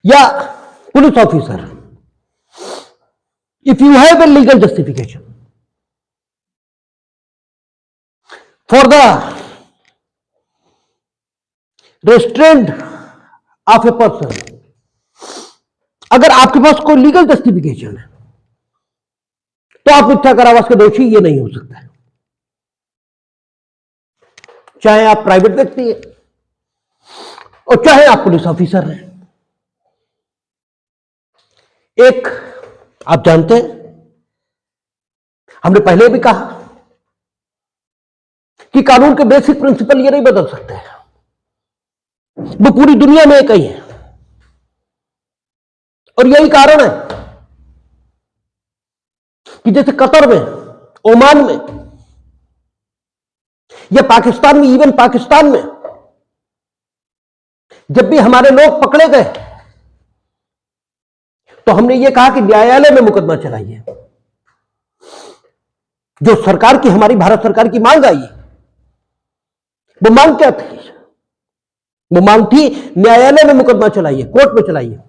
या police officer, if you have a legal justification for the restraint of a person, अगर आपके पास कोई legal justification है तो आप मिथ्या कारावास के दोषी ये नहीं हो सकता है, चाहे आप प्राइवेट व्यक्ति हैं और चाहे आप पुलिस ऑफिसर हैं। एक आप जानते हैं, हमने पहले भी कहा कि कानून के बेसिक प्रिंसिपल ये नहीं बदल सकते हैं, वो पूरी दुनिया में एक ही है। और यही कारण है कि जैसे कतर में, ओमान में या पाकिस्तान में, इवन पाकिस्तान में जब भी हमारे लोग पकड़े गए तो हमने ये कहा कि न्यायालय में मुकदमा चलाइए। जो सरकार की, हमारी भारत सरकार की मांग आई, वो मांग क्या थी? वो मांग थी न्यायालय में मुकदमा चलाइए, कोर्ट में चलाइए,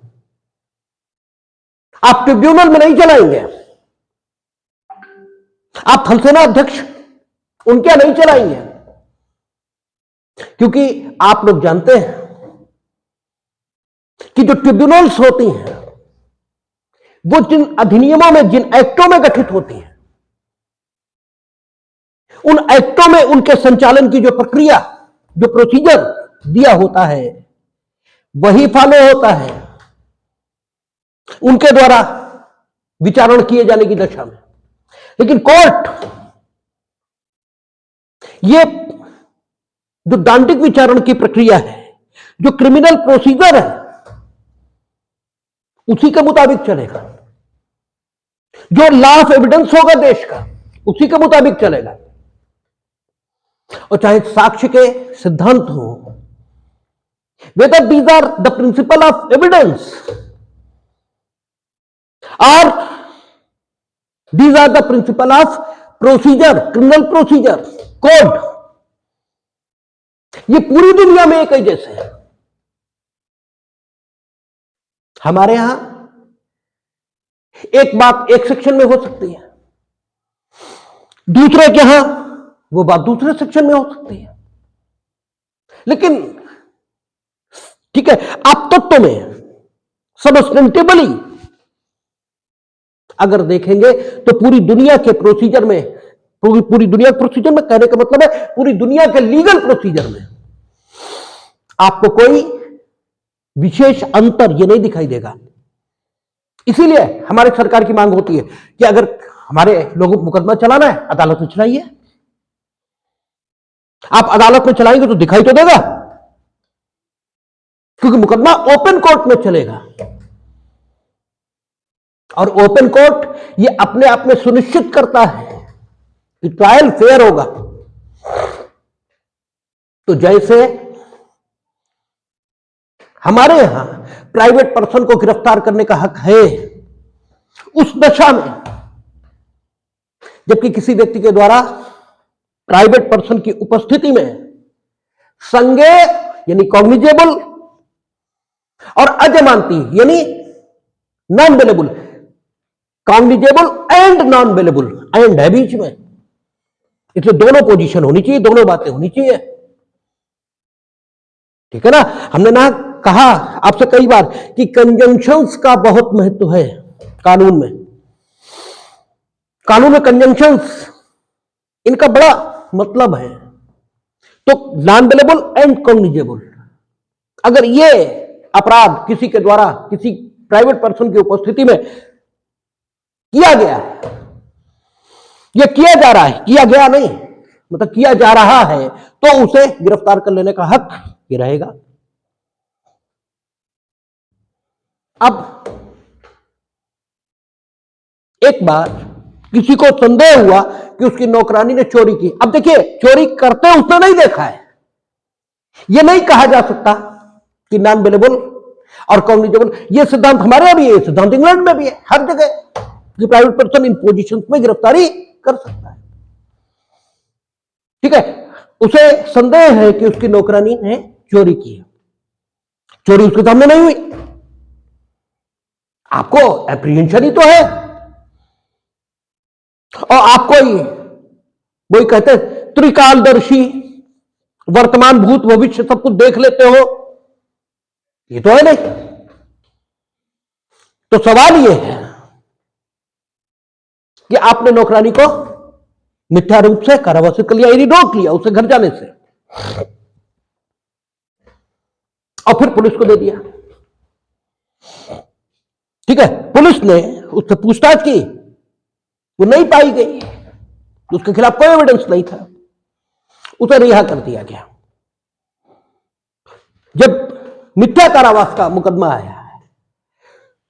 आप ट्रिब्यूनल में नहीं चलाएंगे, आप थलसेना अध्यक्ष उनके नहीं चलाएंगे, क्योंकि आप लोग जानते हैं कि जो ट्रिब्यूनल्स होती हैं वो जिन अधिनियमों में, जिन एक्टों में गठित होती हैं, उन एक्टों में उनके संचालन की जो प्रक्रिया, जो प्रोसीजर दिया होता है वही फॉलो होता है उनके द्वारा विचारण किए जाने की दशा में। लेकिन कोर्ट, ये जो दांडिक विचारण की प्रक्रिया है, जो क्रिमिनल प्रोसीजर है, उसी के मुताबिक चलेगा। जो लॉ ऑफ एविडेंस होगा देश का, उसी के मुताबिक चलेगा। और चाहे साक्ष्य के सिद्धांत हो, whether these are the principle of evidence or these are the principle of procedure, criminal procedure, code, ये पूरी दुनिया में एक ही जैसे है। हमारे यहां एक बात एक सेक्शन में हो सकती है, दूसरे के यहां वो बात दूसरे सेक्शन में हो सकती है। लेकिन ठीक है, आप तत्व में सबस्टेंटिवली अगर देखेंगे तो पूरी दुनिया के प्रोसीजर में, पूरी दुनिया के प्रोसीजर में कहने का मतलब है पूरी दुनिया के लीगल प्रोसीजर में आपको कोई विशेष अंतर ये नहीं दिखाई देगा। इसीलिए हमारी सरकार की मांग होती है कि अगर हमारे लोगों को मुकदमा चलाना है, अदालत में चलाइए। आप अदालत में चलाएंगे तो दिखाई तो देगा, क्योंकि मुकदमा ओपन कोर्ट में चलेगा। और ओपन कोर्ट ये अपने आप में सुनिश्चित करता है कि ट्रायल फेयर होगा। तो जैसे हमारे यहां प्राइवेट पर्सन को गिरफ्तार करने का हक है, उस दशा में जबकि किसी व्यक्ति के द्वारा प्राइवेट पर्सन की उपस्थिति में संज्ञेय यानी कॉग्निजेबल और अजमानती यानी non bailable, cognizable and non bailable, and है बीच में, इसमें दोनों पोजीशन होनी चाहिए, दोनों बातें होनी चाहिए। ठीक है ना? हमने ना कहा आपसे कई बार कि कंजंक्शंस का बहुत महत्व है कानून में। कानून में कंजंक्शंस, इनका बड़ा मतलब है। तो नॉन बेलेबल एंड कॉग्निजेबल, अगर ये अपराध किसी के द्वारा किसी प्राइवेट पर्सन की उपस्थिति में किया गया है, यह किया जा रहा है, किया गया नहीं मतलब किया जा रहा है, तो उसे गिरफ्तार कर लेने का हक ये रहेगा। अब एक बार किसी को संदेह हुआ कि उसकी नौकरानी ने चोरी की। अब देखिए, चोरी करते उसने नहीं देखा है, यह नहीं कहा जा सकता कि नॉन बेलेबल और कॉग्निजेबल। यह सिद्धांत हमारे यहां भी है, सिद्धांत इंग्लैंड में भी है, हर जगह कि प्राइवेट पर्सन इन पोजीशंस में गिरफ्तारी कर सकता है। ठीक है, उसे संदेह है कि उसकी नौकरानी ने चोरी की है, चोरी उसके सामने नहीं हुई, आपको एप्रीहेंशन ही तो है, और आप कोई वही कहते हैं त्रिकालदर्शी, वर्तमान भूत भविष्य सब कुछ देख लेते हो, ये तो है नहीं। तो सवाल ये है कि आपने नौकरानी को मिथ्या रूप से कारावास कर लिया, यानी रोक लिया उसे घर जाने से, और फिर पुलिस को दे दिया। ठीक है, पुलिस ने उससे पूछताछ की, वो नहीं पाई गई, उसके खिलाफ कोई एविडेंस नहीं था, उसे रिहा कर दिया गया। जब मिथ्या कारावास का मुकदमा आया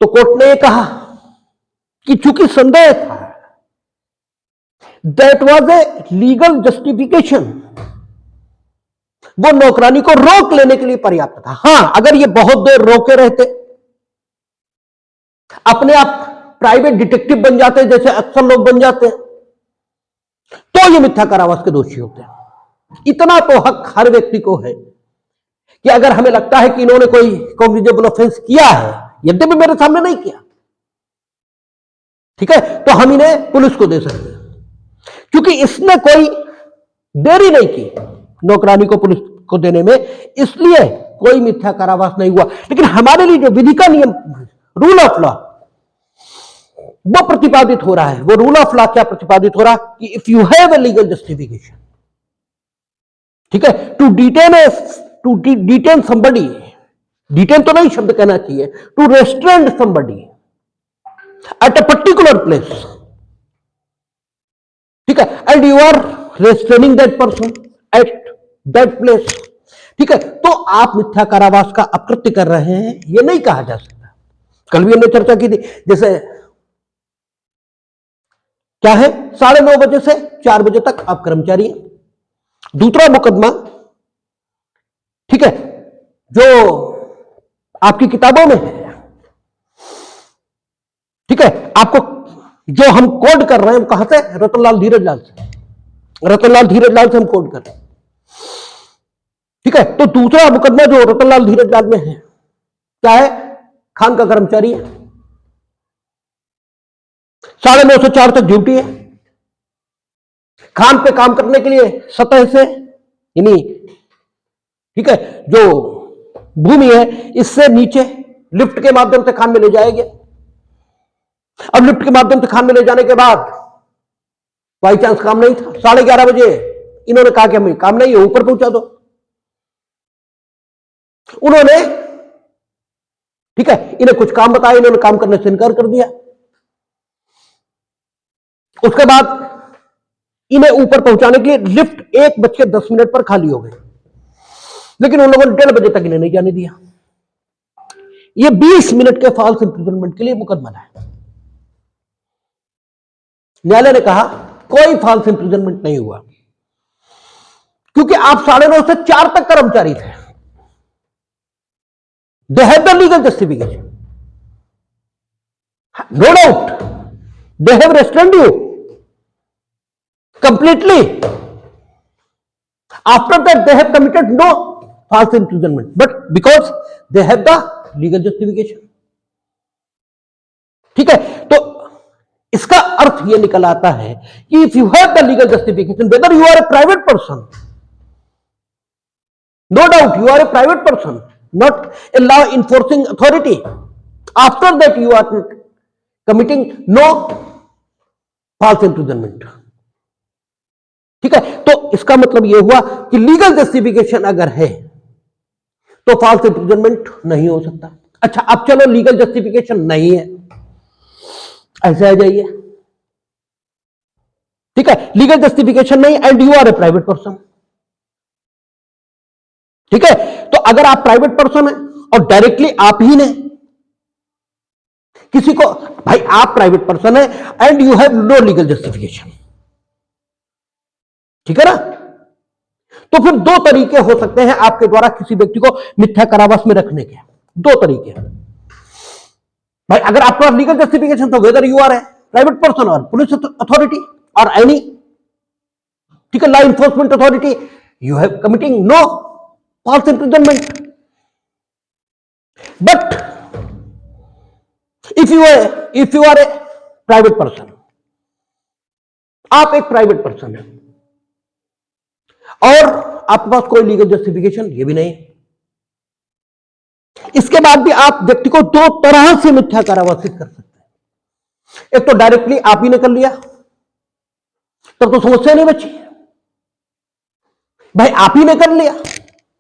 तो कोर्ट ने यह कहा कि चूंकि संदेह था, that was a legal justification, वो नौकरानी को रोक लेने के लिए पर्याप्त था। हां, अगर ये बहुत देर रोके रहते, अपने आप प्राइवेट डिटेक्टिव बन जाते जैसे अक्सर लोग बन जाते, तो ये मिथ्या कारावास के दोषी होते। इतना तो हक हर व्यक्ति को है कि अगर हमें लगता है कि इन्होंने कोई कॉग्निजेबल ऑफेंस किया है, यद्यपि मेरे सामने नहीं किया, ठीक है, तो हम इन्हें पुलिस को दे सकते हैं, क्योंकि इसने कोई देरी नहीं की नौकरानी को पुलिस को देने में, इसलिए कोई मिथ्या कारावास नहीं हुआ। लेकिन हमारे लिए जो विधि का नियम, रूल ऑफ लॉ, वो प्रतिपादित हो रहा है। वो रूल ऑफ लॉ क्या प्रतिपादित हो रहा है कि if you have a legal justification, ठीक है, टू डिटेन समबडी, डिटेन तो नहीं शब्द कहना चाहिए, to restrained somebody at a particular place, ठीक है, and you are restraining that person at that place, ठीक है, तो आप मिथ्या कारावास का अकृत्य कर रहे हैं, यह नहीं कहा जा सकता। कल भी हमने चर्चा की थी, जैसे क्या है, 9:30 बजे से 4 बजे तक आप कर्मचारी हैं। दूसरा मुकदमा, ठीक है, जो आपकी किताबों में है, ठीक है, आपको जो हम कोड कर रहे हैं, कहां से, रतनलाल धीरजलाल से, रतनलाल धीरजलाल से हम कोड कर रहे हैं, ठीक है। तो दूसरा मुकदमा जो रतनलाल धीरजलाल में है, क्या है, खान का कर्मचारी है, 9:30 से 4 तक ड्यूटी है, खान पे काम करने के लिए सतह से, यानी ठीक है, जो भूमि है इससे नीचे लिफ्ट के माध्यम से खान में ले जाएंगे। अब लिफ्ट के माध्यम से खान में ले जाने के बाद बाई चांस काम नहीं था, 11:30 बजे इन्होंने कहा कि हमें काम नहीं है, ऊपर पहुंचा दो। उन्होंने, ठीक है, इन्हें कुछ काम बताया, इन्होंने काम करने से इनकार कर दिया। उसके बाद इन्हें ऊपर पहुंचाने के लिए लिफ्ट 1:10 पर खाली हो गई, लेकिन उन लोगों ने 1:30 बजे तक इन्हें नहीं जाने दिया। ये 20 मिनट के फॉल्स इंप्रिजनमेंट के लिए मुकदमा है। न्यायालय ने कहा कोई फॉल्स इंप्रिजनमेंट नहीं हुआ, क्योंकि आप 9:30 से 4 तक कर्मचारी थे। They have the legal justification, no doubt they have restrained you completely. After that they have committed no false imprisonment, but because they have the legal justification, ठीक है। तो इसका अर्थ यह निकल आता है कि if you have the legal justification, whether you are a private person, no doubt you are a private person, not a law enforcing authority, after that you are committing no false imprisonment, ठीक है। तो इसका मतलब यह हुआ कि legal justification अगर है तो फॉल्स इंप्रिजनमेंट नहीं हो सकता। अच्छा, अब चलो लीगल जस्टिफिकेशन नहीं है, ऐसे आ जाइए, ठीक है, लीगल जस्टिफिकेशन नहीं and you are a private person, ठीक है। तो अगर आप प्राइवेट पर्सन हैं और डायरेक्टली आप ही ने किसी को, भाई आप प्राइवेट पर्सन है and you have no legal justification, ठीक है ना। तो फिर 2 तरीके हो सकते हैं आपके द्वारा किसी व्यक्ति को मिथ्या कारावास में रखने के, 2 तरीके। भाई अगर आपके पास लीगल जस्टिफिकेशन तो whether you are a private person और पुलिस अथॉरिटी और एनी, ठीक है, law enforcement authority, you have committing no false imprisonment. But if you are a private person, आप एक प्राइवेट पर्सन है और आपके पास कोई लीगल जस्टिफिकेशन ये भी नहीं, इसके बाद भी आप व्यक्ति को दो तरह से मिथ्या कारावासित कर सकते हैं। एक तो डायरेक्टली आप ही ने कर लिया, तब तो समस्या नहीं बची, भाई आप ही ने कर लिया,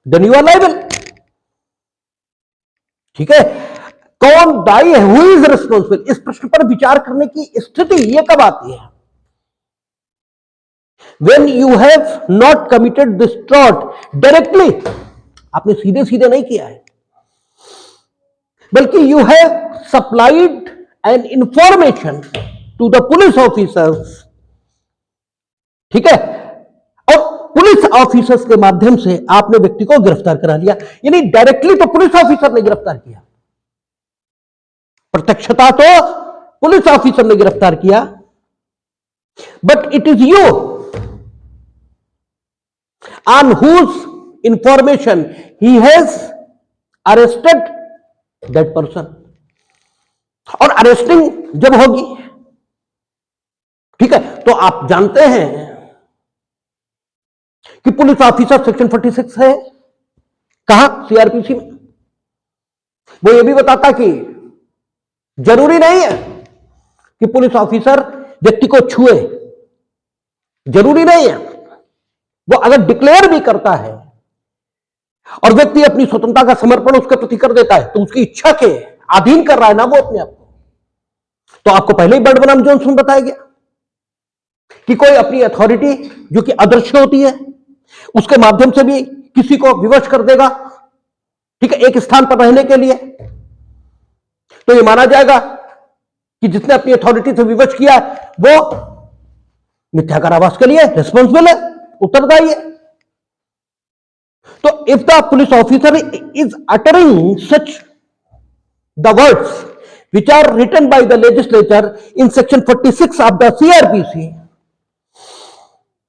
देन यू आर लायबल। ठीक है, कौन दायी है, हु इज रिस्पॉन्सिबल, इस प्रश्न पर विचार करने की स्थिति ये कब आती है? When you have not committed this fraud directly, आपने सीधे सीधे नहीं किया है, बल्कि you have supplied an information to the police officers, ठीक है, और पुलिस ऑफिसर्स के माध्यम से आपने व्यक्ति को गिरफ्तार करा लिया। यानी डायरेक्टली तो पुलिस ऑफिसर ने गिरफ्तार किया, प्रत्यक्षता तो पुलिस ऑफिसर ने गिरफ्तार किया, but it is you on whose information he has arrested that person। और अरेस्टिंग जब होगी, ठीक है, तो आप जानते हैं कि पुलिस ऑफिसर सेक्शन 46 है कहां, सीआरपीसी में। वो ये भी बताता कि जरूरी नहीं है कि पुलिस ऑफिसर व्यक्ति को छुए, जरूरी नहीं है। वो अगर डिक्लेयर भी करता है और व्यक्ति अपनी स्वतंत्रता का समर्पण उसके प्रति कर देता है, तो उसकी इच्छा के अधीन कर रहा है ना वो अपने आप को। तो आपको पहले ही बर्ड बनाम जॉनसन बताया गया कि कोई अपनी अथॉरिटी जो कि अदृश्य होती है, उसके माध्यम से भी किसी को विवश कर देगा, ठीक है, एक स्थान पर रहने के लिए, तो ये माना जाएगा कि जिसने अपनी अथॉरिटी से विवश किया है वो मिथ्या कारावास के लिए रिस्पॉन्सिबल है, उत्तरदायी है। तो if the police officer is uttering such the words which are written by the legislature in section 46 of the CRPC,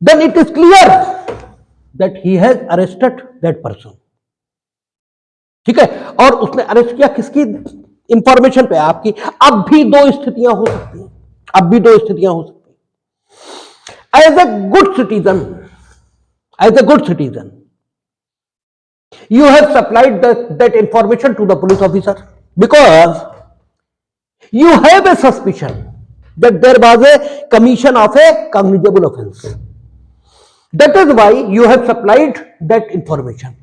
then it is clear that he has arrested that person। ठीक है, और उसने arrest किया किसकी information पे, आपकी। अब भी दो स्थितियां हो सकती हैं, अब भी दो स्थितियां हो सकती हैं। As a good citizen, as a good citizen, you have supplied that information to the police officer because you have a suspicion that there was a commission of a cognizable offense। That is why you have supplied that information।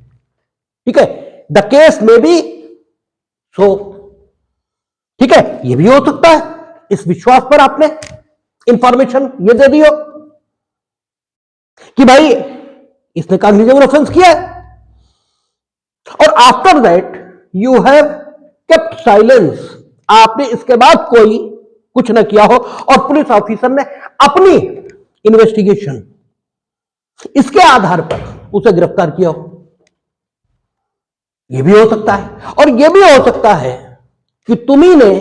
ठीक है, the case may be so, ठीक है, ये भी हो सकता है इस विश्वास पर आपने इंफॉर्मेशन ये दे दी हो कि भाई इसने कॉग्निजेबल ऑफेंस किया है, और after that you have kept silence, आपने इसके बाद कोई कुछ न किया हो और पुलिस ऑफिसर ने अपनी इन्वेस्टिगेशन इसके आधार पर उसे गिरफ्तार किया हो, यह भी हो सकता है। और यह भी हो सकता है कि तुम्ही ने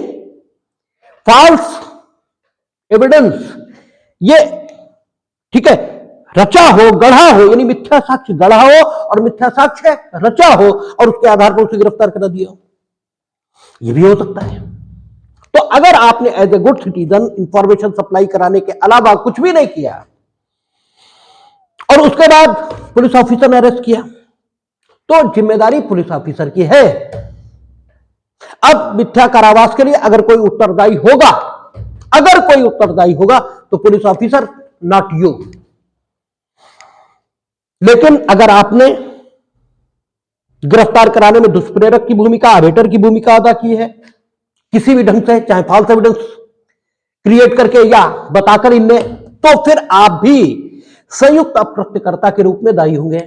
फॉल्स एविडेंस ये, ठीक है, रचा हो, गढ़ा हो, यानी मिथ्या साक्ष्य गढ़ा हो और मिथ्या साक्ष्य रचा हो और उसके आधार पर उसे गिरफ्तार करा दिया हो, यह भी हो सकता है। तो अगर आपने as a good citizen information supply कराने के अलावा कुछ भी नहीं किया और उसके बाद पुलिस ऑफिसर ने अरेस्ट किया, तो जिम्मेदारी पुलिस ऑफिसर की है। अब मिथ्या कारावास के लिए अगर कोई उत्तरदायी होगा, अगर कोई उत्तरदायी होगा तो पुलिस ऑफिसर, नॉट यू। लेकिन अगर आपने गिरफ्तार कराने में दुष्प्रेरक की भूमिका, अबेटर की भूमिका अदा की है किसी भी ढंग से, चाहे फॉल्स एविडेंस क्रिएट करके या बताकर इनने, तो फिर आप भी संयुक्त अप्रत्यकर्ता के रूप में दायी होंगे।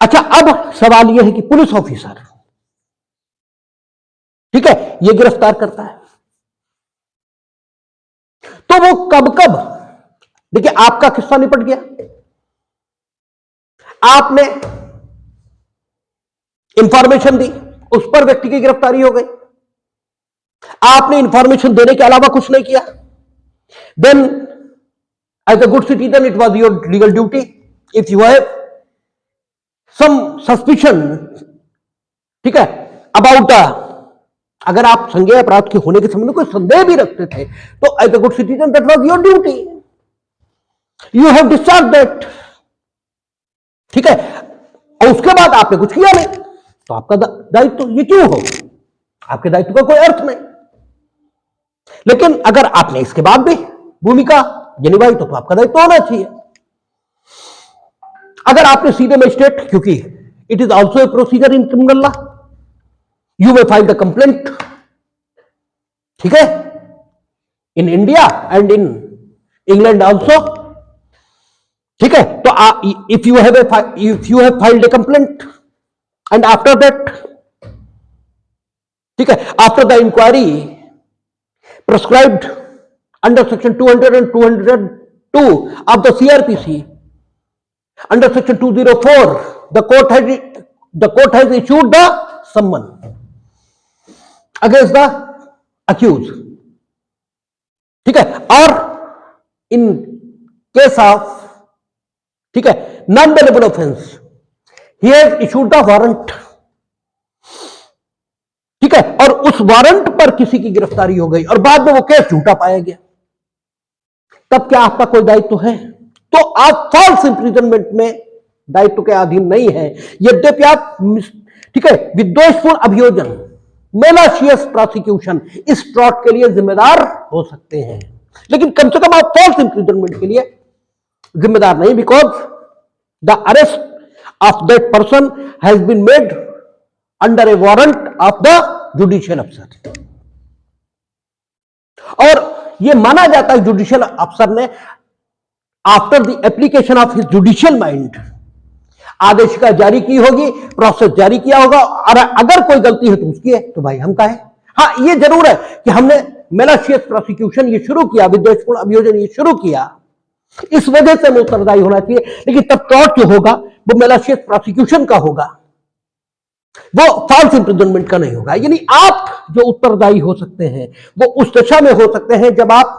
अच्छा, अब सवाल यह है कि पुलिस ऑफिसर, ठीक है, यह गिरफ्तार करता है तो वो कब कब, देखिए आपका किस्सा निपट गया, आपने इंफॉर्मेशन दी, उस पर व्यक्ति की गिरफ्तारी हो गई, आपने इंफॉर्मेशन देने के अलावा कुछ नहीं किया, then as a good citizen it was your legal duty, if you have some suspicion, ठीक है, अबाउट अगर आप संज्ञेय अपराध के होने के संबंध में कोई संदेह भी रखते थे तो as a good citizen that was your duty, you have discharge that. ठीक है, और उसके बाद आपने कुछ किया नहीं तो आपका दायित्व ये क्यों हो, आपके दायित्व का कोई अर्थ नहीं। लेकिन अगर आपने इसके बाद भी भूमिका ये निभाई तो आपका दायित्व होना चाहिए। अगर आपने सीधे मजिस्ट्रेट, क्योंकि it is also a procedure in criminal law, you may file the complaint, ठीक है, in India and in England also. ठीक है, तो if you have filed a complaint and after that, ठीक है, after the inquiry prescribed under section 200 and 202 of the CRPC, under section 204 the court has issued the summon against the accused। ठीक है, और in case of, ठीक है, non bailable offense he has issued the warrant। ठीक है, और उस warrant पर किसी की गिरफ्तारी हो गई और बाद में वो केस झूठा पाया गया, तब क्या आपका कोई दायित्व है? तो आप फॉल्स इंप्रिजनमेंट में दायित्व के अधीन नहीं है, यद्यपि आप, ठीक है, विद्वेषपूर्ण अभियोजन, मेलाशियस प्रोसिक्यूशन, इस फ्रॉड के लिए जिम्मेदार हो सकते हैं, लेकिन कम से कम आप फॉल्स इंप्रिजनमेंट के लिए जिम्मेदार नहीं, because the arrest of that person has been made under a warrant of the judicial अफसर। और यह माना जाता है जुडिशियल अफसर ने after the application of his judicial mind आदेशिका जारी की होगी, प्रोसेस जारी किया होगा, और अगर कोई गलती है तो उसकी है, तो भाई हम का है। हां, यह जरूर है कि हमने मेलाशियस प्रोसिक्यूशन ये शुरू किया, विद्वेषपूर्ण अभियोजन ये शुरू किया, इस वजह से हमें उत्तरदायी होना चाहिए, लेकिन तब फ्रॉड जो होगा वो मेलाशियस प्रोसिक्यूशन का होगा, वो फॉल्स इंप्रिजनमेंट का नहीं होगा। यानी आप जो उत्तरदायी हो सकते हैं वो उस दशा में हो सकते हैं जब आप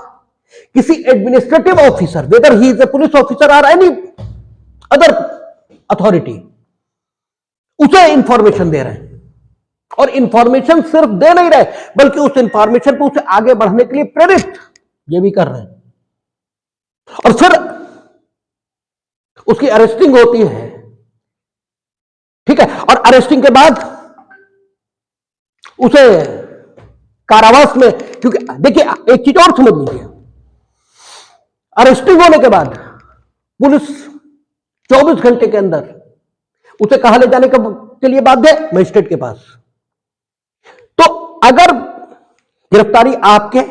किसी administrative officer, weather he is a police officer और एनी अदर अथॉरिटी, उसे इंफॉर्मेशन दे रहे हैं, और इंफॉर्मेशन सिर्फ दे नहीं रहे बल्कि उस इंफॉर्मेशन को उसे आगे बढ़ने के लिए प्रेरित ये भी कर रहे हैं, और फिर उसकी अरेस्टिंग होती है। ठीक है, और अरेस्टिंग के बाद उसे कारावास में, क्योंकि देखिए एक चीज और समझ लीजिए, अरेस्टिंग होने के बाद पुलिस 24 घंटे के अंदर उसे कहां ले जाने के लिए बाध्य है? मजिस्ट्रेट के पास। तो अगर गिरफ्तारी आपके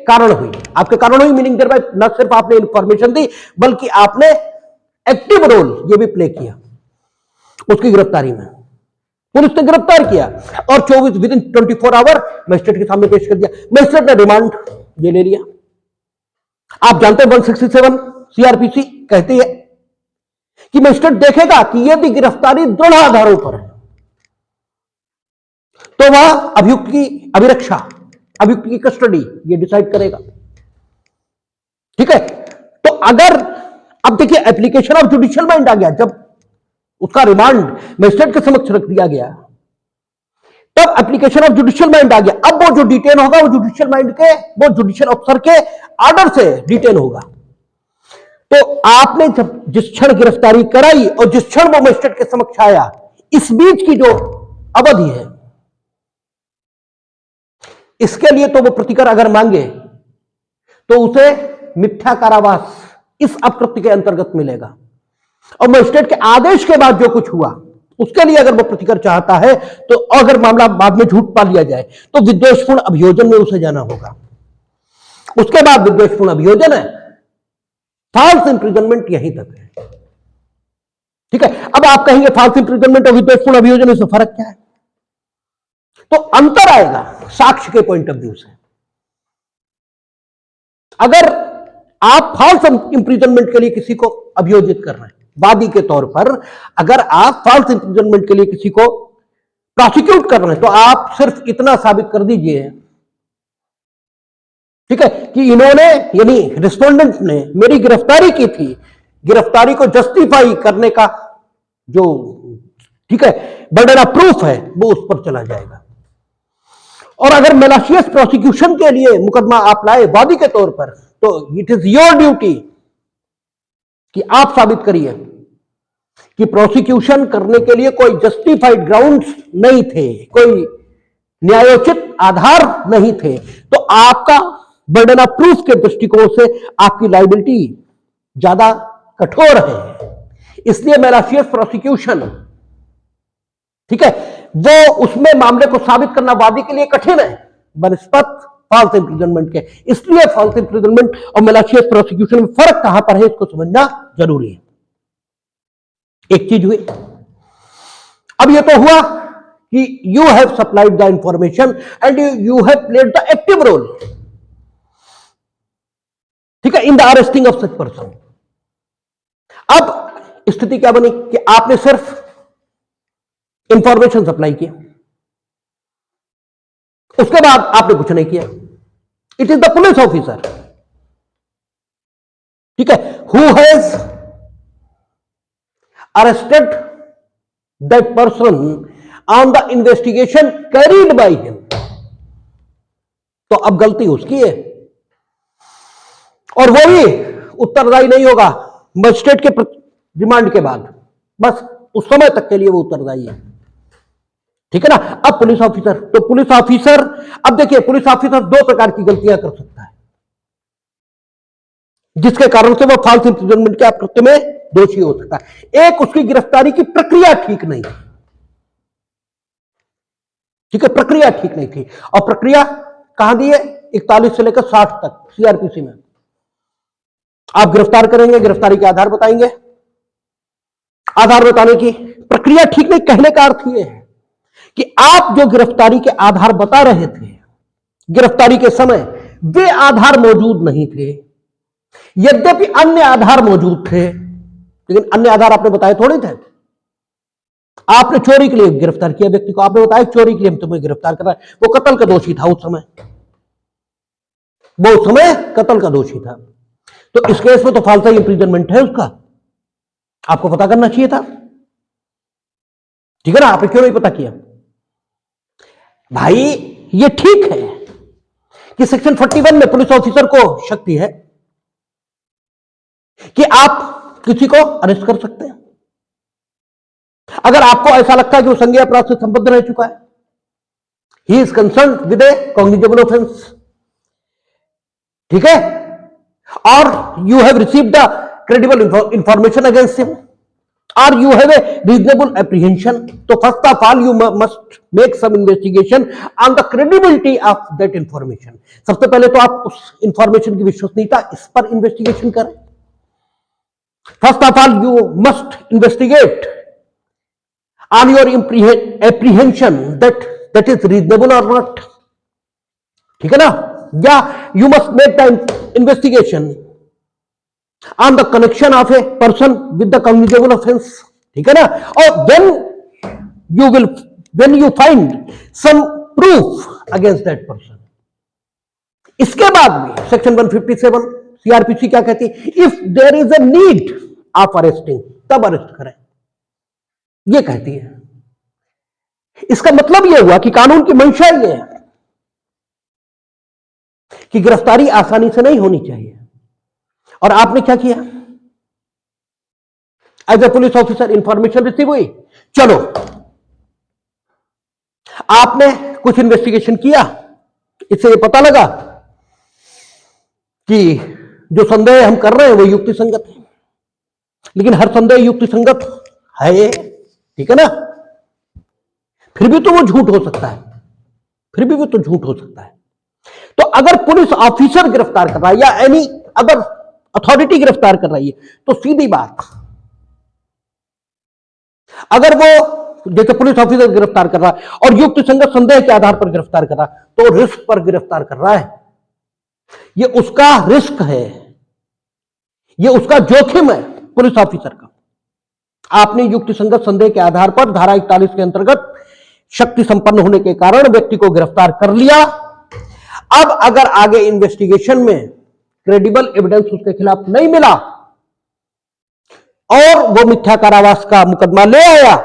कारण हुई मीनिंग देयर बाय न सिर्फ आपने इंफॉर्मेशन दी बल्कि आपने एक्टिव रोल ये भी प्ले किया उसकी गिरफ्तारी में, पुलिस ने गिरफ्तार किया और 24 विद इन 24 आवर मजिस्ट्रेट के सामने पेश कर दिया, मजिस्ट्रेट ने रिमांड ये ले लिया। आप जानते हैं 167 सीआरपीसी कहती है कि मजिस्ट्रेट देखेगा कि यदि गिरफ्तारी दृढ़ आधारों पर है तो वह अभियुक्त की अभिरक्षा, अभियुक्त की कस्टडी ये डिसाइड करेगा। ठीक है, तो अगर अब देखिए एप्लीकेशन ऑफ जुडिशियल माइंड आ गया, जब उसका रिमांड मजिस्ट्रेट के समक्ष रख दिया गया तब एप्लीकेशन ऑफ जुडिशियल माइंड आ गया। अब वो जो डिटेन होगा वो जुडिशियल माइंड के, वो जुडिशियल अफसर के ऑर्डर से डिटेन होगा। तो आपने जब जिस क्षण गिरफ्तारी कराई और जिस क्षण वो मजिस्ट्रेट के समक्ष आया, इस बीच की जो अवधि है इसके लिए तो वो प्रतिकर अगर मांगे तो उसे मिथ्या कारावास इस अपकृत्य के अंतर्गत मिलेगा, और मजिस्ट्रेट के आदेश के बाद जो कुछ हुआ उसके लिए अगर वो प्रतिकर चाहता है तो अगर मामला बाद में झूठ पा लिया जाए तो विद्वेषपूर्ण अभियोजन में उसे जाना होगा। उसके बाद विद्वेषपूर्ण अभियोजन है, फॉल्स इंप्रिजनमेंट यहीं तक है। ठीक है, अब आप कहेंगे फॉल्स इंप्रिजनमेंट और विद्वेषपूर्ण अभियोजन में फर्क क्या है? तो अंतर आएगा साक्ष्य के पॉइंट ऑफ व्यू से। अगर आप फॉल्स इंप्रिजनमेंट के लिए किसी को अभियोजित कर रहे हैं वादी के तौर पर, अगर आप फॉल्स इंप्रिजनमेंट के लिए किसी को प्रोसिक्यूट कर रहे हैं तो आप सिर्फ इतना साबित कर दीजिए, ठीक है, कि इन्होंने यानी रिस्पोंडेंट ने मेरी गिरफ्तारी की थी, गिरफ्तारी को जस्टिफाई करने का जो, ठीक है, बर्डन ऑफ प्रूफ है वो उस पर चला जाएगा। और अगर मेलाशियस प्रोसिक्यूशन के लिए मुकदमा आप लाए वादी के तौर पर, तो इट इज योर ड्यूटी कि आप साबित करिए कि प्रोसिक्यूशन करने के लिए कोई जस्टिफाइड ग्राउंड्स नहीं थे, कोई न्यायोचित आधार नहीं थे। तो आपका बर्डन ऑफ प्रूफ के दृष्टिकोण से आपकी लायबिलिटी ज्यादा कठोर है। इसलिए मेलाशियस प्रोसिक्यूशन, ठीक है, वो उसमें मामले को साबित करना वादी के लिए कठिन है बनस्पत फॉल्स इंप्रिजनमेंट के। इसलिए फॉल्स इंप्रिजनमेंट और मेलाशियस प्रोसिक्यूशन में फर्क कहां पर है, इसको समझना जरूरी है। एक चीज हुई। अब यह तो हुआ कि you have supplied the information and you have played the active role, ठीक है, in the arresting of such person. अब स्थिति क्या बनी कि आपने सिर्फ इंफॉर्मेशन सप्लाई किया, उसके बाद आपने कुछ नहीं किया। It is the police officer, ठीक है, who has arrested that person on the investigation carried by him. तो अब गलती उसकी है और वो भी उत्तरदायी नहीं होगा मजिस्ट्रेट के रिमांड के बाद, बस उस समय तक के लिए वो उत्तरदायी है, ठीक है ना। अब पुलिस ऑफिसर, तो पुलिस ऑफिसर, अब देखिए पुलिस ऑफिसर दो प्रकार की गलतियां कर सकता है जिसके कारण से वो फॉल्स इंप्रिजनमेंट के अपकृत्य में दोषी हो सकता है। एक, उसकी गिरफ्तारी की प्रक्रिया ठीक नहीं थी, ठीक है, प्रक्रिया ठीक नहीं थी। और प्रक्रिया कहां दी है, 41 से लेकर 60 तक सीआरपीसी में। आप गिरफ्तार करेंगे, गिरफ्तारी के आधार बताएंगे, आधार बताने की प्रक्रिया ठीक नहीं। कहने का अर्थ यह है कि आप जो गिरफ्तारी के आधार बता रहे थे गिरफ्तारी के समय, वे आधार मौजूद नहीं थे। यद्यपि अन्य आधार मौजूद थे, लेकिन अन्य आधार आपने बताए थोड़े थे। आपने चोरी के लिए गिरफ्तार किया व्यक्ति को, आपने बताया चोरी के लिए हम तुम्हें गिरफ्तार कर रहा है, वो कत्ल का दोषी था उस समय, वो उस समय कत्ल का दोषी था। तो इस केस में तो फॉल्स इंप्रिजनमेंट है उसका, आपको पता करना चाहिए था, ठीक है ना। आपने क्यों नहीं पता किया भाई? ये ठीक है कि सेक्शन 41 में पुलिस ऑफिसर को शक्ति है कि आप किसी को अरेस्ट कर सकते हैं अगर आपको ऐसा लगता है कि वो संज्ञेय अपराध से संबद्ध रह चुका है, he is concern with A cognizable offence, ठीक है, और you have received the credible information against him, or you have a reasonable apprehension. So first of all you must make some investigation on the credibility of that information. सबसे पहले तो आप उस information की विश्वसनीयता इस पर इन्वेस्टिगेशन करें। First of all you must investigate on your apprehension that is reasonable or not, ठीक है ना। या you must make the investigation on the connection of a person with the cognizable offense, ठीक है ना। और when you find some proof against that person, इसके बाद भी सेक्शन 157 सीआरपीसी क्या कहती है, if there is a need of arresting, तब अरेस्ट करें, ये कहती है। इसका मतलब यह हुआ कि कानून की मंशा यह है कि गिरफ्तारी आसानी से नहीं होनी चाहिए। और आपने क्या किया, as a police officer information receive हुई, चलो आपने कुछ इन्वेस्टिगेशन किया, इससे ये पता लगा कि जो संदेह हम कर रहे हैं वो युक्ति संगत है, लेकिन हर संदेह युक्ति संगत है, ठीक है ना। फिर भी तो वो झूठ हो सकता है, फिर भी वो तो झूठ हो सकता है। तो अगर पुलिस ऑफिसर गिरफ्तार कर रहा है या एनी अदर अथॉरिटी गिरफ्तार कर रही है, तो सीधी बात, अगर वो जैसे पुलिस ऑफिसर गिरफ्तार कर रहा है और युक्त संगत संदेह के आधार पर गिरफ्तार कर रहा है, तो रिस्क पर गिरफ्तार कर रहा है, ये उसका रिस्क है, ये उसका जोखिम है पुलिस ऑफिसर का। आपने युक्त संगत संदेह के आधार पर धारा 41 के अंतर्गत शक्ति संपन्न होने के कारण व्यक्ति को गिरफ्तार कर लिया। अब अगर आगे इन्वेस्टिगेशन में क्रेडिबल एविडेंस उसके खिलाफ नहीं मिला और वो मिथ्या कारावास का मुकदमा ले आया,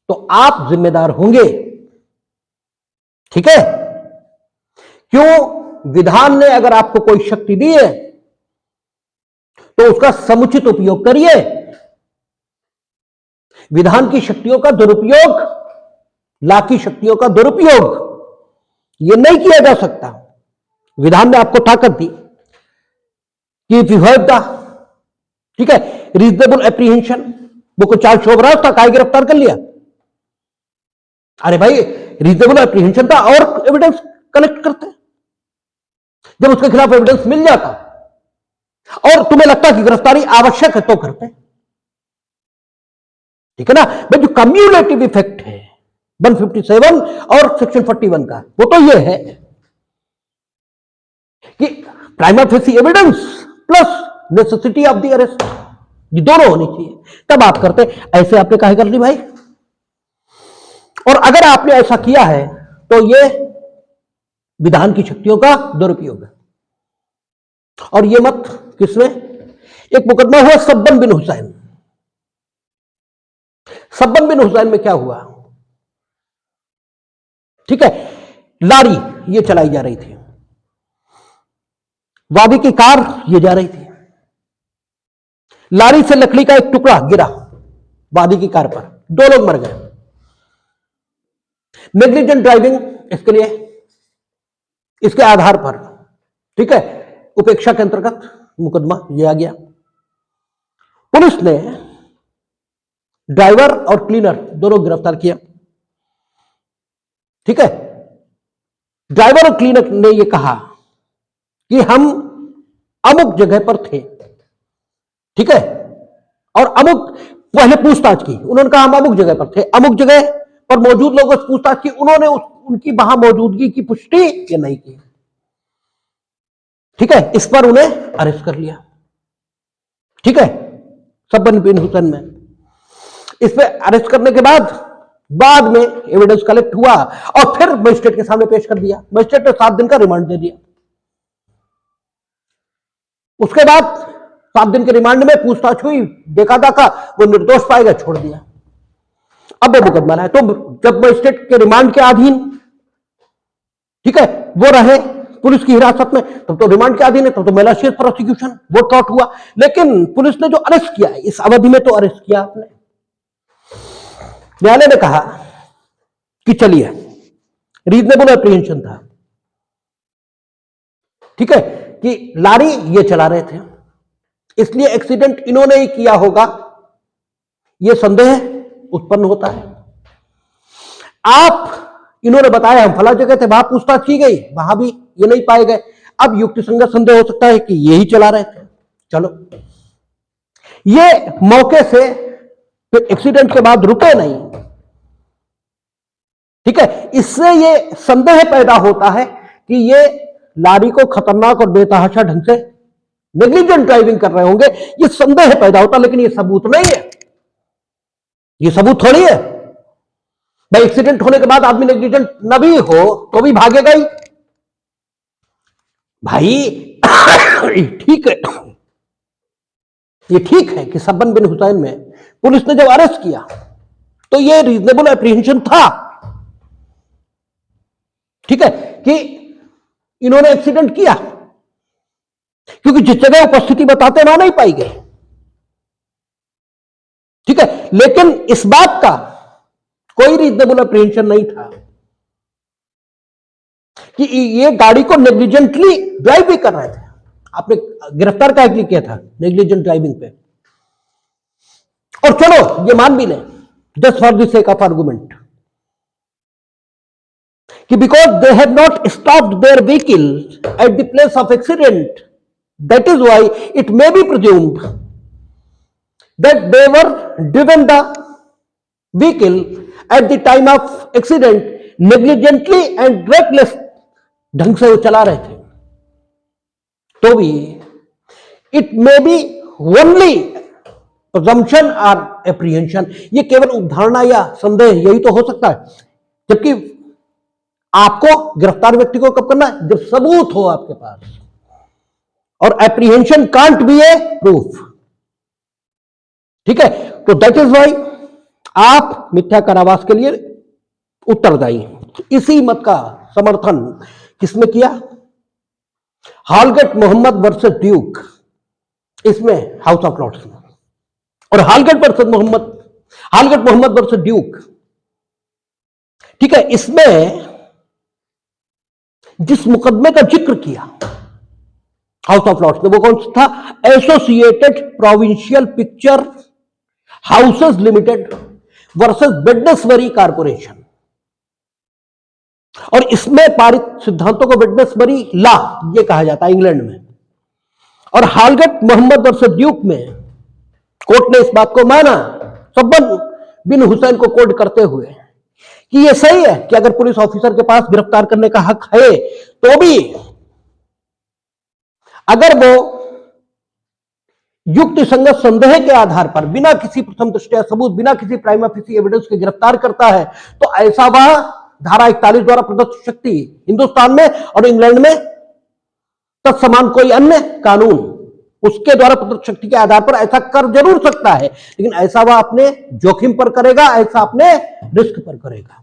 तो आप जिम्मेदार होंगे ठीक है? क्यों? विधान ने अगर आपको कोई शक्ति दी है तो उसका समुचित उपयोग करिए। विधान की शक्तियों का दुरुपयोग, ला की शक्तियों का दुरुपयोग यह नहीं किया जा सकता। विधान ने आपको ताकत दी कि इफ यू हैव द, ठीक है, रीजनेबल एप्रीहेंशन, वो को चार्ज शोभराज था, काय गिरफ्तार कर लिया? अरे भाई, रीजनेबल एप्रीहेंशन था और एविडेंस कलेक्ट करते। जब उसके खिलाफ एविडेंस मिल जाता और तुम्हें लगता कि गिरफ्तारी आवश्यक है तो करते। ठीक है ना भाई? जो कम्युलेटिव इफेक्ट है 157 और सेक्शन 41 का, वो तो ये है कि prima facie evidence plus necessity of the arrest, ये दोनों होनी चाहिए, तब आप करते। ऐसे आपने काहे कर ली भाई? और अगर आपने ऐसा किया है तो ये विधान की शक्तियों का दुरुपयोग है। और ये मत किसमें? एक मुकदमा हुआ सब्बन बिन हुसैन। सब्बन बिन हुसैन में क्या हुआ? ठीक है, लारी ये चलाई जा रही थी, वादी की कार ये जा रही थी, लारी से लकड़ी का एक टुकड़ा गिरा वादी की कार पर, 2 लोग मर गए। नेग्लिजेंट ड्राइविंग इसके लिए, इसके आधार पर, ठीक है, उपेक्षा के अंतर्गत मुकदमा ये आ गया। पुलिस ने ड्राइवर और क्लीनर दोनों गिरफ्तार किया। ठीक है, ड्राइवर और क्लीनर ने यह कहा कि हम अमुक जगह पर थे। ठीक है, और अमुक, पहले पूछताछ की, उन्होंने कहा हम अमुक जगह पर थे, अमुक जगह पर मौजूद लोगों से पूछताछ की, उन्होंने उनकी वहां मौजूदगी की पुष्टि या नहीं की। ठीक है, इस पर उन्हें अरेस्ट कर लिया। ठीक है, सब्बन बिन हुसैन में इस पे अरेस्ट करने के बाद में एविडेंस कलेक्ट हुआ और फिर मजिस्ट्रेट के सामने पेश कर दिया। मजिस्ट्रेट ने 7 दिन का रिमांड दे दिया। उसके बाद 7 दिन के रिमांड में पूछताछ हुई, देखा दाखा, वो निर्दोष पाएगा, छोड़ दिया। अब वो मुकदमा है, तो जब मजिस्ट्रेट के रिमांड के अधीन, ठीक है, वो रहे पुलिस की हिरासत में, तब तो रिमांड के अधीन है, तब तो मैलिशियस प्रोसिक्यूशन वो ट्रॉट हुआ। लेकिन पुलिस ने जो अरेस्ट किया है, इस अवधि में तो अरेस्ट किया आपने। न्यायालय ने कहा कि चलिए, रीजनेबल एप्रीहेंशन था। ठीक है, कि लारी ये चला रहे थे, इसलिए एक्सीडेंट इन्होंने ही किया होगा, यह संदेह उत्पन्न होता है। आप, इन्होंने बताया हम फला जगह थे, वहां पूछताछ की गई, वहां भी ये नहीं पाए गए। अब युक्तिसंगत संदेह हो सकता है कि यही चला रहे थे। चलो, ये मौके से फिर एक्सीडेंट के बाद रुके नहीं। ठीक है, इससे ये संदेह पैदा होता है कि ये लारी को खतरनाक और बेतहाशा ढंग से नेग्लिजेंट ड्राइविंग कर रहे होंगे, ये संदेह पैदा होता, लेकिन ये सबूत नहीं है। ये सबूत थोड़ी है भाई। एक्सीडेंट होने के बाद आदमी नेग्लिजेंट न भी हो तो भी भागेगा ही भाई। ठीक है, ये ठीक है कि सब्बन बिन हुसैन में पुलिस ने जब अरेस्ट किया तो ये रीजनेबल एप्रीहेंशन था। ठीक है, कि इन्होंने एक्सीडेंट किया, क्योंकि जिस जगह उपस्थिति बताते वहां नहीं पाई गई। ठीक है, लेकिन इस बात का कोई रीजनेबल एप्रीहेंशन नहीं था कि ये गाड़ी को नेग्लिजेंटली ड्राइव भी कर रहे थे। आपने गिरफ्तार का किया था नेग्लिजेंट ड्राइविंग पे। और चलो ये मान भी लें, just for the sake of argument, कि because they have not stopped their vehicle at the place of accident, that is why it may be presumed that they were driven the vehicle at the time of accident negligently and reckless ढंग से वो चला रहे थे, तो भी it may be only presumption और apprehension, ये केवल उपधारणा या संदेह यही तो हो सकता है। जबकि आपको गिरफ्तार व्यक्ति को कब करना है? जब सबूत हो आपके पास, और apprehension can't be A proof. ठीक है, तो दैट इज वाई आप मिथ्या कारावास के लिए उत्तरदायी हैं। इसी मत का समर्थन किसमें किया? हालगेट मोहम्मद वर्सेस ड्यूक, इसमें हाउस ऑफ लॉर्ड्स में। और हालगेट मोहम्मद वर्सेस ड्यूक, ठीक है, इसमें जिस मुकदमे का जिक्र किया हाउस ऑफ लॉर्ड्स ने, वो कौन सा था? Associated provincial picture houses limited versus Wednesbury corporation. और इसमें पारित सिद्धांतों को वेडनेसबरी लॉ ये कहा जाता है इंग्लैंड में। और हालगेट मोहम्मद वर्सेस ड्यूक में कोर्ट ने इस बात को माना, सब्बन बिन हुसैन को कोट करते हुए, कि यह सही है कि अगर पुलिस ऑफिसर के पास गिरफ्तार करने का हक है तो भी अगर वो युक्ति संगत संदेह के आधार पर बिना किसी प्रथम दृष्टया सबूत, बिना किसी प्राइमा फेसी एविडेंस के गिरफ्तार करता है, तो ऐसा वह धारा 41 द्वारा प्रदत्त शक्ति हिंदुस्तान में और इंग्लैंड में तत्समान कोई अन्य कानून उसके द्वारा प्रदत्त शक्ति के आधार पर ऐसा कर जरूर सकता है, लेकिन ऐसा वह अपने जोखिम पर करेगा, ऐसा अपने रिस्क पर करेगा।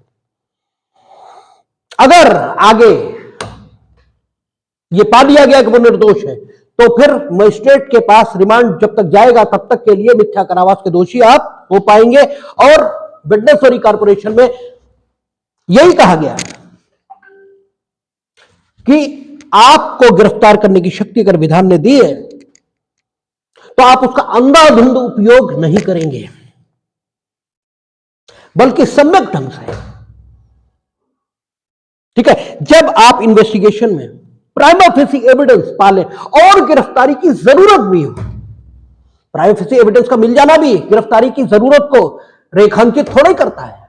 अगर आगे ये पा लिया गया कि वो निर्दोष है, तो फिर मजिस्ट्रेट के पास रिमांड जब तक जाएगा तब तक के लिए मिथ्या कारावास के दोषी आप हो पाएंगे। और वेडनेसबरी कॉर्पोरेशन में यही कहा गया कि आपको गिरफ्तार करने की शक्ति अगर विधान ने दी है तो आप उसका अंधाधुंध उपयोग नहीं करेंगे, बल्कि सम्यक ढंग से। ठीक है, जब आप इन्वेस्टिगेशन में प्राइमा फेसी एविडेंस पाले और गिरफ्तारी की जरूरत भी हो, प्राइमा फेसी एविडेंस का मिल जाना भी गिरफ्तारी की जरूरत को रेखांकित थोड़ा ही करता है,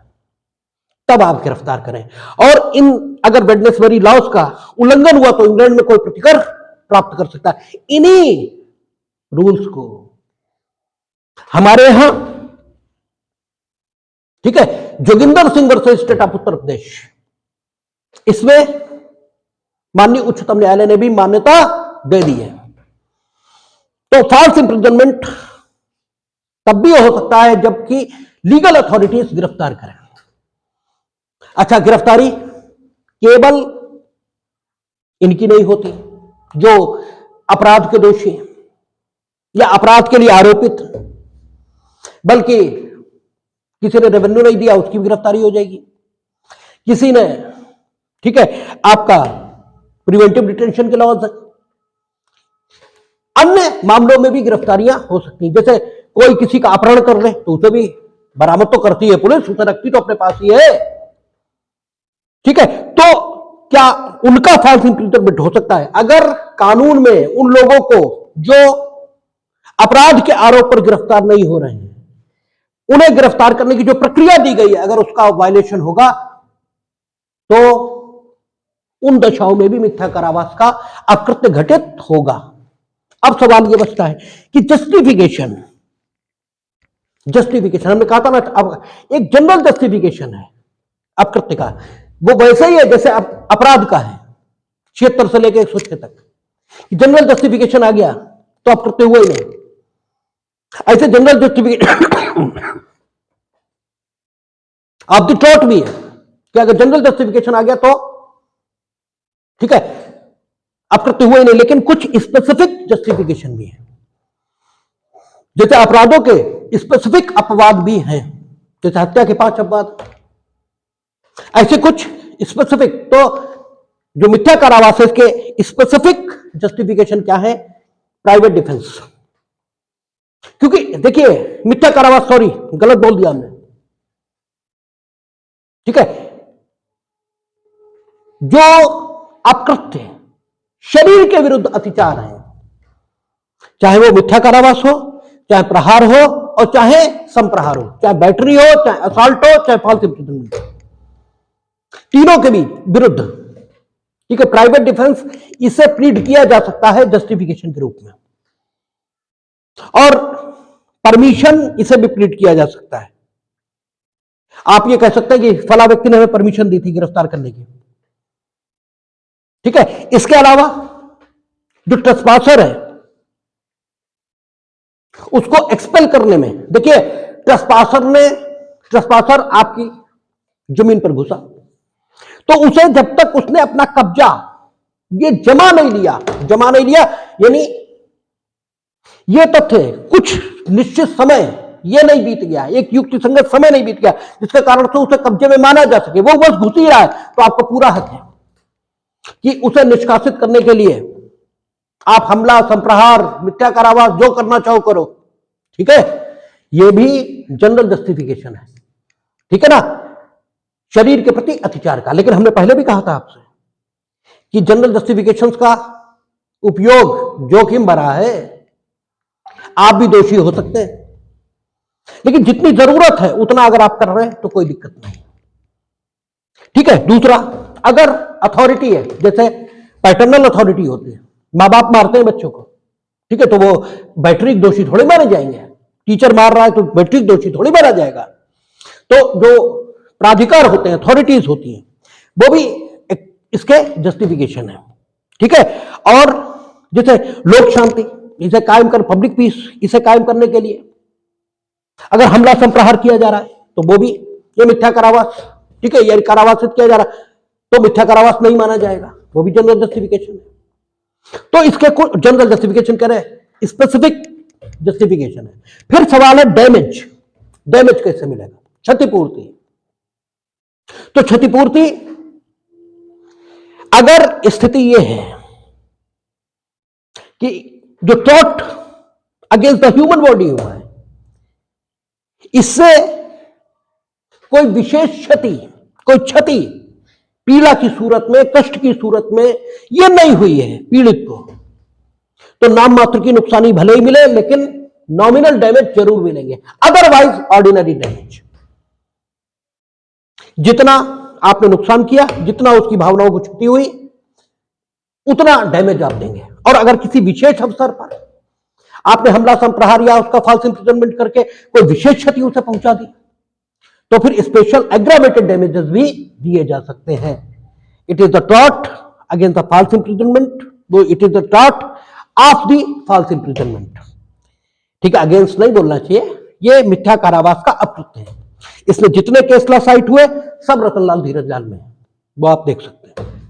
तब आप गिरफ्तार करें। और इन अगर वेडनेसबरी लॉज का उल्लंघन हुआ तो इंग्लैंड में कोई प्रतिकर प्राप्त कर सकता है। इन्हीं रूल्स को हमारे यहां, ठीक है, Joginder Singh versus state of Uttar Pradesh, इसमें माननीय उच्चतम न्यायालय ने भी मान्यता दे दी है। तो फॉल्स इंप्रिजनमेंट तब भी हो सकता है जबकि लीगल अथॉरिटीज गिरफ्तार करें। अच्छा, गिरफ्तारी केवल इनकी नहीं होती जो अपराध के दोषी या अपराध के लिए आरोपित, बल्कि किसी ने रेवेन्यू नहीं दिया उसकी भी गिरफ्तारी हो जाएगी, किसी ने, ठीक है, आपका प्रिवेंटिव डिटेंशन के लॉज है, अन्य मामलों में भी गिरफ्तारियां हो सकती हैं। जैसे कोई किसी का अपहरण कर ले तो उसे भी बरामद तो करती है पुलिस, उसे रखती तो अपने पास ही है। ठीक है, तो क्या उनका फॉल्स इंप्रिजनमेंट हो सकता है अगर कानून में उन लोगों को जो अपराध के आरोप पर गिरफ्तार नहीं हो रहे हैं उन्हें गिरफ्तार करने की जो प्रक्रिया दी गई है अगर उसका वायलेशन होगा तो उन दशाओं में भी मिथ्या कारावास का अकृत्य घटित होगा। अब सवाल यह बचता है कि जस्टिफिकेशन हमने कहा था ना, अब एक जनरल जस्टिफिकेशन है अपकृत्य का, वो वैसे ही है जैसे अपराध का है 76 से लेकर 106 तक। जनरल जस्टिफिकेशन आ गया तो अपकृत्य हुआ ही नहीं। ऐसे general justification of the tort भी है कि अगर जनरल जस्टिफिकेशन आ गया तो ठीक है अपकृत्य हुआ ही नहीं, लेकिन कुछ स्पेसिफिक जस्टिफिकेशन भी है। जैसे अपराधों के स्पेसिफिक अपवाद भी हैं, जैसे हत्या के 5 अपवाद, ऐसे कुछ स्पेसिफिक। तो जो मिथ्या कारावास है इसके स्पेसिफिक जस्टिफिकेशन क्या है? Private defence. क्योंकि देखिए मिथ्या कारावास, सॉरी गलत बोल दिया हमने, ठीक है, जो अपकृत्य शरीर के विरुद्ध अत्याचार है, चाहे वो मिथ्या कारावास हो, चाहे प्रहार हो और चाहे संप्रहार हो, चाहे बैटरी हो, चाहे असॉल्ट हो, चाहे फॉल्स इंप्रिजनमेंट, तीनों के भी विरुद्ध, ठीक है, प्राइवेट डिफेंस इसे प्लीड किया जा सकता है जस्टिफिकेशन के रूप में। और परमिशन इसे भी प्लीड किया जा सकता है। आप ये कह सकते हैं कि फला व्यक्ति ने हमें परमिशन दी थी गिरफ्तार करने की, ठीक है। इसके अलावा जो ट्रेसपासर है उसको एक्सपेल करने में, देखिए ट्रेसपासर आपकी जमीन पर घुसा तो उसे जब तक उसने अपना कब्जा ये जमा नहीं लिया, यानी ये तथ्य कुछ निश्चित समय ये नहीं बीत गया, एक युक्ति संगत समय नहीं बीत गया जिसके कारण से उसे कब्जे में माना जा सके, वो बस घुस ही रहा है, तो आपको पूरा हक है कि उसे निष्कासित करने के लिए आप हमला, संप्रहार, मिथ्या कारावास जो करना चाहो करो। ठीक है, यह भी जनरल जस्टिफिकेशन है। ठीक है ना, शरीर के प्रति अत्याचार का। लेकिन हमने पहले भी कहा था आपसे कि जनरल जस्टिफिकेशंस का उपयोग जोखिम भरा है, आप भी दोषी हो सकते हैं, लेकिन जितनी जरूरत है उतना अगर आप कर रहे हैं तो कोई दिक्कत नहीं। ठीक है, दूसरा, अगर अथॉरिटी है, जैसे पैटर्नल अथॉरिटी होती है, मां बाप मारते हैं बच्चों को, ठीक है, तो वो बैटरिक दोषी थोड़ी माने जाएंगे। टीचर मार रहा है तो बैटरिक दोषी थोड़ी माना जाएगा। तो जो प्राधिकार होते हैं, अथॉरिटीज होती हैं, वो भी इसके जस्टिफिकेशन है। ठीक है, और जैसे लोक शांति, इसे कायम कर, पब्लिक पीस, इसे कायम करने के लिए अगर हमला संप्रहार किया जा रहा है तो वो भी ये मिथ्या कारावास, ठीक है, ये कारावासित किया जा रहा है तो मिथ्या कारावास नहीं माना जाएगा, वो भी जनरल जस्टिफिकेशन है। तो इसके कुछ जनरल जस्टिफिकेशन कह रहे हैं, स्पेसिफिक जस्टिफिकेशन है। फिर सवाल है डैमेज, डैमेज कैसे मिलेगा, क्षतिपूर्ति। तो क्षतिपूर्ति, अगर स्थिति यह है कि जो tort against the human body हुआ है, इससे कोई विशेष क्षति, कोई क्षति पीड़ा की सूरत में, कष्ट की सूरत में यह नहीं हुई है पीड़ित को, तो नाम मात्र की नुकसानी भले ही मिले लेकिन नॉमिनल डैमेज जरूर मिलेंगे। अदरवाइज ऑर्डिनरी डैमेज, जितना आपने नुकसान किया, जितना उसकी भावनाओं को क्षति हुई, उतना डैमेज आप देंगे। और अगर किसी विशेष अवसर पर आपने हमला, संप्रहार या उसका फॉल्स इंप्रिजनमेंट करके कोई विशेष क्षति उसे पहुंचा दी, तो फिर स्पेशल एग्रावेटेड डैमेजेस भी दिए जा सकते हैं। It is the tort against the false imprisonment, it is the tort of the false imprisonment. ठीक है, अगेंस्ट नहीं बोलना चाहिए, ये मिथ्या कारावास का अपकृत्य है। इसमें जितने केस साइट हुए सब रतनलाल धीरज लाल में, वो आप देख सकते हैं।